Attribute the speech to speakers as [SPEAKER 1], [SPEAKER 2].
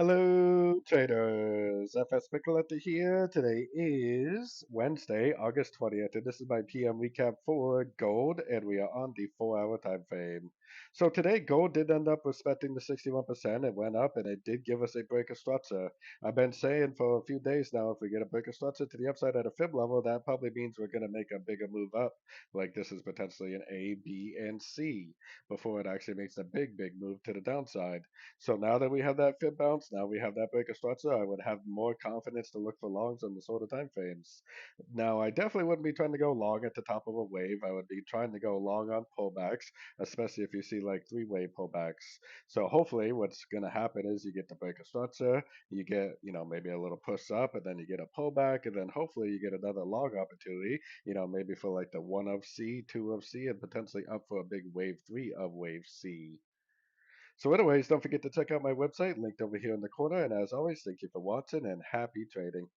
[SPEAKER 1] Hello, traders. FX Pip Collector here. Today is Wednesday, August 20th, and this is my PM recap for gold, and we are on the 4-hour time frame. So today, gold did end up respecting the 61%. It went up, and it did give us a break of structure. I've been saying for a few days now, if we get a break of structure to the upside at a fib level, that probably means we're going to make a bigger move up. Like this is potentially an A, B, and C before it actually makes a big move to the downside. So now that we have that fib bounce, now we have that breaker structure, I would have more confidence to look for longs on the sort of time frames. Now, I definitely wouldn't be trying to go long at the top of a wave. I would be trying to go long on pullbacks, especially if you see like three-way pullbacks. So hopefully, what's going to happen is you get the breaker structure, you get maybe a little push up, and then you get a pullback, and then hopefully you get another long opportunity. Maybe for like the one of C, two of C, and potentially up for a big wave three of wave C. So anyways, don't forget to check out my website linked over here in the corner. And as always, thank you for watching and happy trading.